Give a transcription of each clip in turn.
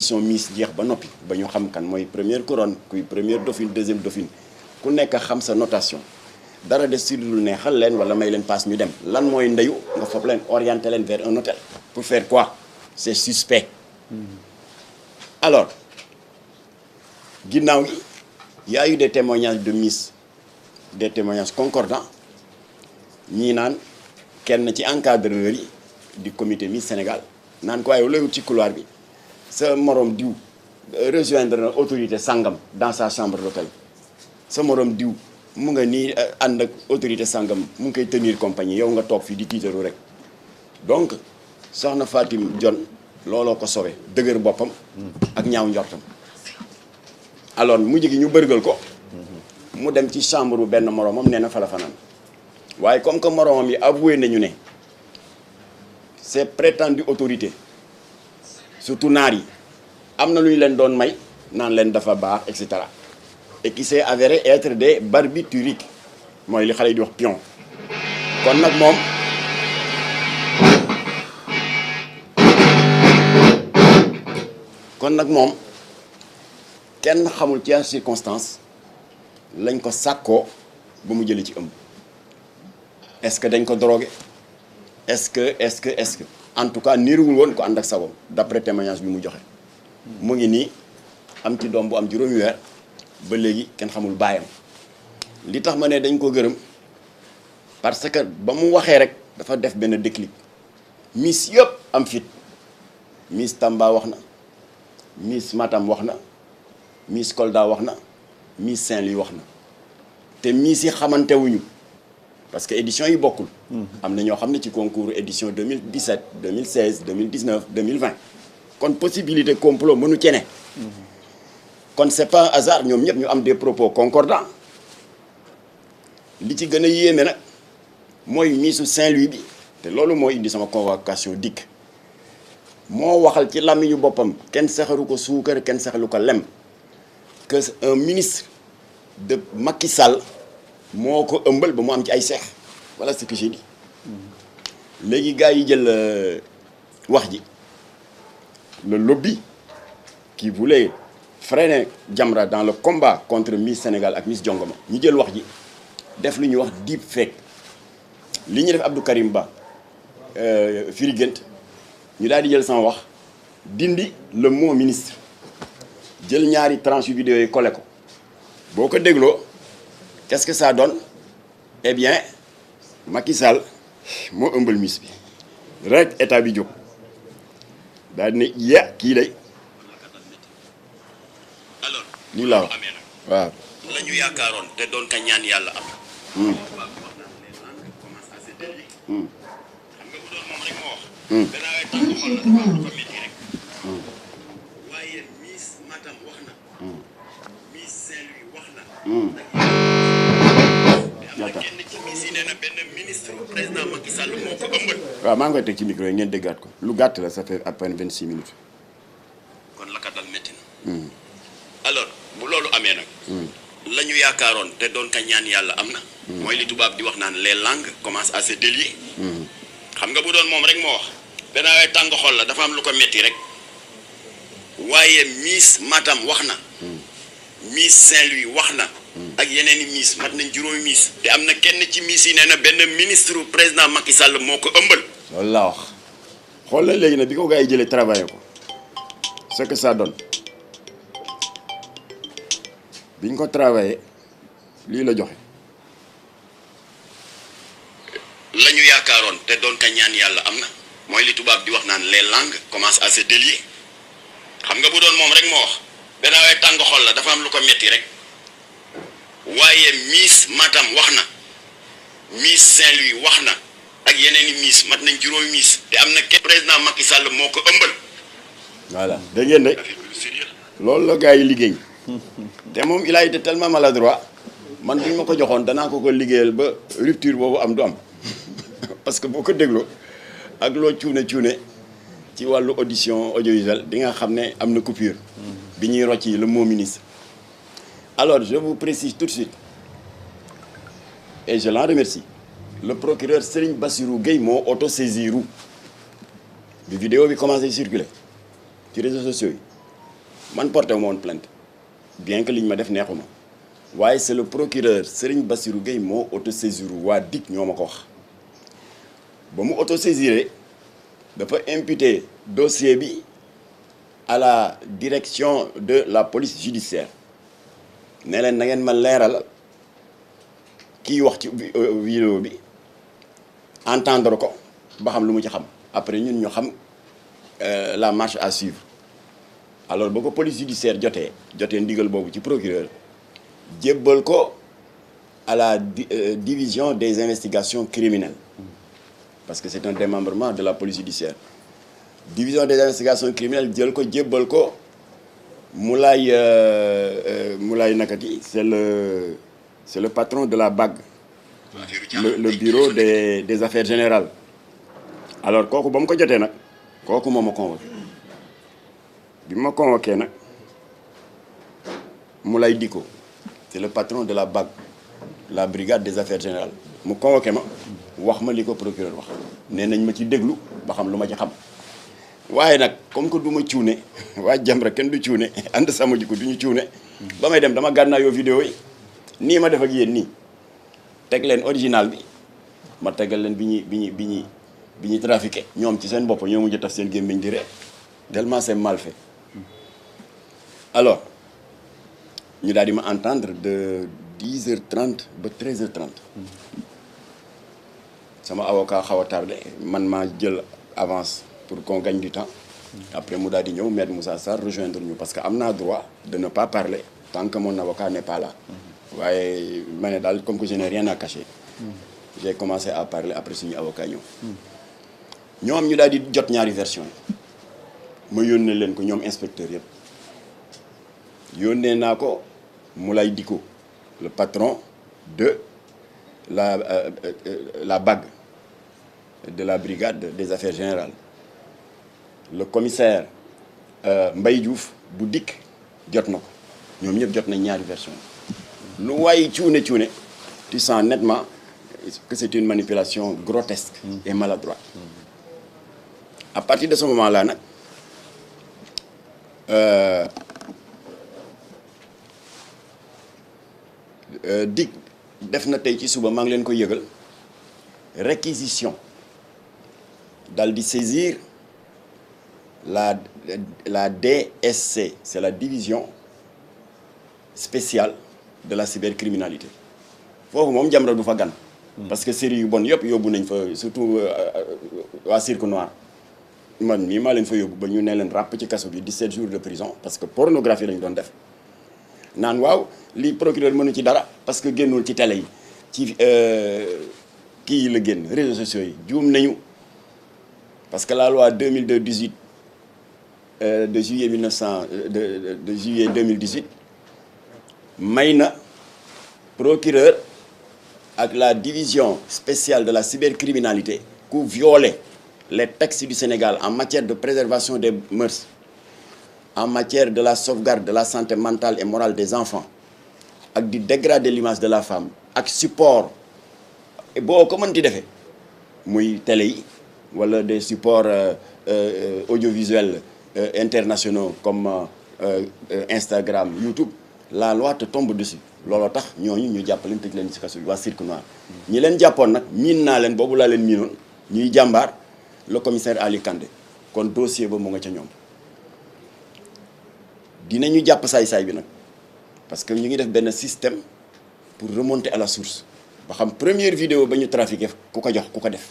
compétition Miss jeex ba noppi ba ñu xam kan mooy première couronne kuy première dauphine deuxième dauphine ku nekk xam sa notation dara des si dul neexal leen wala may leen passe ñu dem lan mooy ndeyu nga foog leen orienter leen vers un hôtel pour faire quoi c'est suspect. Alors ginnaaw gi y a eu des témoignages de Miss des témoignages concordants ñii naan kenn ci encadreur yi du comité Miss Sénégal naan ko waaye looy ci couloir bi sa morom diw rejoindre na autorité sangam dans sa chambre d'hôtel sa morom diw mu nga nii ànd ak autorité sangam mu ngi koy tenir compagnie yow nga toog fii di tiitaru rek donc soxna Fatim Dione looloo ko sowe dëgër boppam ak ñaaw njortam alors mujj gi ñu bërgal ko mu dem ci chambre bu benn moromam nee na fa la fanaan waaye comme que moromam yi avoué nañu ne ces prétendues autorités surtout naar yi am na lu ñu leen doon may naan leen dafa baax et cetera et qui s'est avéré être des barbituriques mooy li xale yi di wax pion kon nag moom kenn xamul ci circonstance lañ ko sàkkoo ba mu jëlee ci ëmb est-ce que dañ ko drogué est-ce que en tout cas niiruwul woon ko ànd ak sagoom d'après témoignage bi mu joxe mu ngi nii am ci doom bu am juróomi weer ba léegi kenn xamul baayam li tax ma ne dañ ko gërëm parce que ba mu waxee rek dafa def benn déclic miss yëpp am fit miss Tamba wax na miss Matam wax na miss Kolda wax na miss Saint-Louis wax na te miss yi xamante wuñu parce que édition yi bokkul. am na ñoo xam ne ci concours édition 2017 2016 2019 2020 kon possibilité complot mënu cene kon c'est pas hasard ñoom ñëpp ñu am des propos concordants li ci gën a yéeme nag mooy missu Saint-Louis bi te loolu moo indi sama convocation dikk moo waxal ci làmmiñu boppam kenn saxaru ko suukar kenn saxaru ko lem que un ministre de Macky Sall moo ko ëmbal ba mu am ci ay seex voilà ce que j'ai dit léegi gars yi jël wax ji le lobby qui voulait freiner Jamra dans le combat contre Miss Sénégal ak Miss Jongoma ñu jël wax ji def lu ñuy wax deep fake li ñu def Abdou Karim Ba firi gént ñu daal di jël sama wax dindi le mot ministre jël ñaari tranche yu vidéo yi collé ko boo ko dégloo qu'est-ce que ça donne eh bien Macky Sall moo ëmbal miss bi rek état bi jóg daal di ne kii lay alors lii la wax waaw la ñu yaakaaroon te doon ka ñaan yàlla am xam nga bu doon moom rek moo wax danaa tànk xol la dafa am ko métti rek waaye Miss Matam wax na Miss Saint-Louis wax na kenn ci miss yi nee na benn ministre président Macky Sall moo ko ëmbal. waaw maa ngi koy teg ci micro yi ngeen déggaat ko lu gàtt la ça fait à peine 26 minutes. kon la ka dal métti na. alors bu loolu amee nag. la ñu yaakaaroon te doon ka ñaan yàlla am na. mooy li tubaab di wax naan les langues commencent à se délier. xam nga bu doon moom rek moo wax. benn waay tàng xol la dafa am lu ko métti rek. waaye Miss Matam wax na. Miss Saint-Louis wax na. ak yeneen i miss mat nañ juróomi miss te am na kenn ci miss yi nee na benn ministre président Macky Sall moo ko ëmbal. loolu laa wax xool la léegi nag bi ko gars yi jëlee travaillé ko ce que ça donne bi ñu ko travaillé lii la joxe. la ñu yaakaaroon te doon ka ñaan yàlla am na mooy li tubaab di wax naan les langues commencent à se délier xam nga bu doon moom rek moo wax benn waay tàng xol la dafa am lu ko metti rek. waaye Miss Matam wax na Miss Saint-Louis wax na ak yeneen i miss mat nañ juróomi miss te am na kenn président Macky Sall moo ko ëmbal. voilà dégg ngeen de loolu la gars yi liggéey te moom il a été tellement maladroit man bu ñu ma ko joxoon danaa ko liggéeyal ba rupture boobu am du am parce que boo ko dégloo ak loo cuune ci wàllu audition audiovisuelle di nga xam ne am na coupure bi ñuy rocci le mot ministre. Alors, je vous précise tout de suite, et je l'en remercie, le procureur Serigne Bassirou Gueye moo auto-saisiru bi vidéo bi commencé circuler ci réseaux sociaux yi man porté wu ma woon plainte bien que liñ ma def neexuma waaye c'est le procureur Serigne Bassirou Gueye moo autosaisir waa DIC ñoo ma ko wax ba mu autosaisiré dafa imputer dossier bi à la direction de la police judiciaire ne leen na ngeen ma leeral kii wax ci vidéo bi entendre ko ba xam lu mu ci xam après ñun ñu xam la marche à suivre alors ba ko police judiciaire jotee ndigal boobu ci procureur jébbal ko à la division des investigations criminelles parce que c'est un démembrement de la police judiciaire division des investigations criminelles jël ko jébbal ko Moulay nakati c'est le patron de la BAG le bureau des affaires générales alors kooku ba mu ko jotee nag kooku moo ma convoqué bi ma convoqué nag Moulay Diko c'est le patron de la BAG la brigade des affaires générales mu convoqué ma wax ma li ko procureur wax nee nañ ma ci déglu ba xam lu ma ci xam waaye nag comme que du ma cuune waa Jamra kenn du cuune ànd sama jikko du ñu cuune ba may dem dama gànnaayoo vidéo yi nii ma def ak yéen nii teg leen original bi ma tegal leen bi ñuy trafiqué ñoom ci seen bopp ñoo mujj taf seen gémmiñ di ree tellement c'est mal fait alors ñu daal di ma entendre de 10h30 ba 13h30 sama avocat xaw a tardé man maa jël avance pour qu'on gagne du temps après mu daal di ñëw maître Moussa Sarr rejoindre ñu parce que am naa droit de ne pas parler tant que mon avocat n'est pas là waaye ma ne daal comme que je n'ai rien à cacher j'ai commencé à parler après suñu avocat ñëw ñoom ñu daal di jot ñaari version yi ma yónnee leen ko ñoom inspecteur yëpp yónnee naa ko Moulay Diko le patron de la BAG de la brigade des affaires générales le commissaire Mbaye Diouf bu DIC jot na ko ñoom ñëpp jot nañ ñaari version lu waaye cuune tu sens nettement que c'est une manipulation grotesque et maladroite à partir de ce moment-là nag DIC def na tey ci suba maa ngi leen koy yëgal réquisition dal di saisir la DSC c'est la division spéciale de la cybercriminalité foofu moom Jamra du fa gan parce que série yu bon yëpp yóbbu nañ fa surtout waa Cirque Noir man mii maa leen fa yóbbu ba ñu ne leen ràpp ci kaso bi 17 jours de prison parce que pornographie lañ doon def naan waaw li procureur mënu ci dara parce que génnul ci télé yi ci kii yi la génn réseaux sociaux yi juum nañu parce que la loi 2002-18 de juillet 2018 may na procureur ak la division spéciale de la cybercriminalité ku violer les textes du Sénégal en matière de préservation des mœurs en matière de la sauvegarde de la santé mentale et morale des enfants ak di dégrader l'image de la femme ak support boo ko mën di defee muy télé yi wala des supports audiovisuels internationaux comme Instagram, YouTube la loi te tombe dessus looloo tax ñooñu ñu jàpp leen tëj leen ci kaso bi waa Cirque Noir ñi leen jàppoon nag miin naa leen boobu laa leen miinoon ñuy jàmbaar le commissaire Ali Kandé kon dossier ba mu nga ca ñoom dinañu jàpp saay-saay bi nag parce que ñu ngi def benn système pour remonter à la source ba xam première vidéo ba ñu trafiqué ku ko jox ku ko def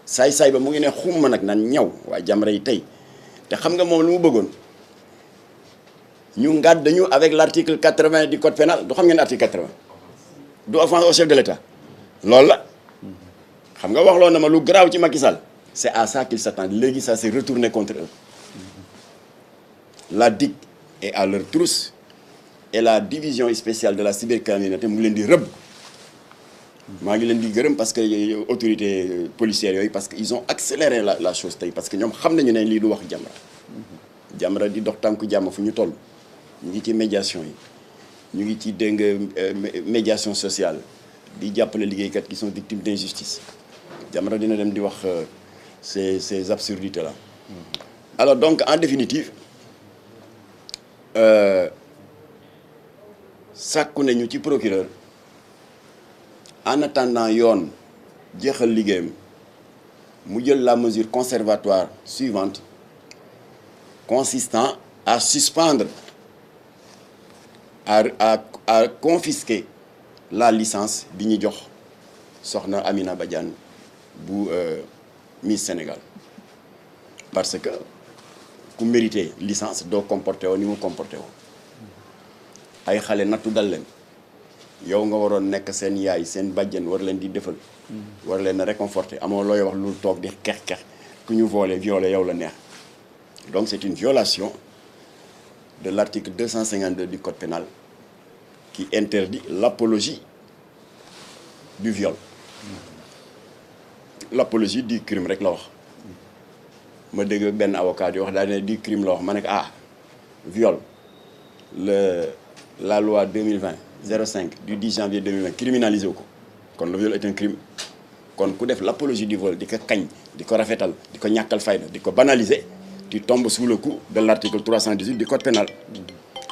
saay-saay ba mu ngi ne xumma nag naan ñaw waa Jamra yi tey te xam nga moom lu mu bëggoon ñu ngàdd dañu avec l'article 80 du code pénal du xam ngeen article 80 du offense au chef de l'État loolu la xam nga waxloo na ma lu garaaw ci Macky Sall c'est à ça qu'ils s'attendent léegi ça s'est retourné contre eux la DIC est à leur trousse et la division spéciale de la cybercriminalité mu ngi leen di rëbb maa ngi leen di gërëm parce que autorités policières yooyu parce que ils ont accéléré la chose tey parce que ñoom xam nañu ne lii du wax Jamra di dox tànku jàmm fu ñu toll ñu ngi ci médiation yi ñu ngi ci dégg médiation sociale di jàppale liggéeykat qui sont victimes d'injustice Jamra dina dem di wax ces absurdités là alors donc en définitive sàkku nañu ci procureur en attendant yoon jeexal liggéeyam mu jël la mesure conservatoire suivante consistant à suspendre à confisquer la licence bi ñu jox soxna Amina Badiane bu Miss Sénégal parce que ku mérité licence doo comporté woo ni mu comporté woo ay xale nattu dal leen yow nga waroon nekk seen yaay seen bàjjen war leen di defal war leen a réconforter amoo looy wax lu toog di kex ku ñu violé yow la neex donc c'est une violation de l'article 252 du code pénal qui interdit l'apologie du viol l'apologie du crime rek la wax ma dégg benn avocat di wax daal ne du crime la wax ma ne ko viol la loi 2020-05 du 10 janvier 2020 criminalisé wu ko kon le viol est un crime kon ku def l'apologie du viol di ko kañ di ko rafetal di ko ñàkkal fayda di ko banaliser tu tombes sous le coup de l'article 318 du code pénal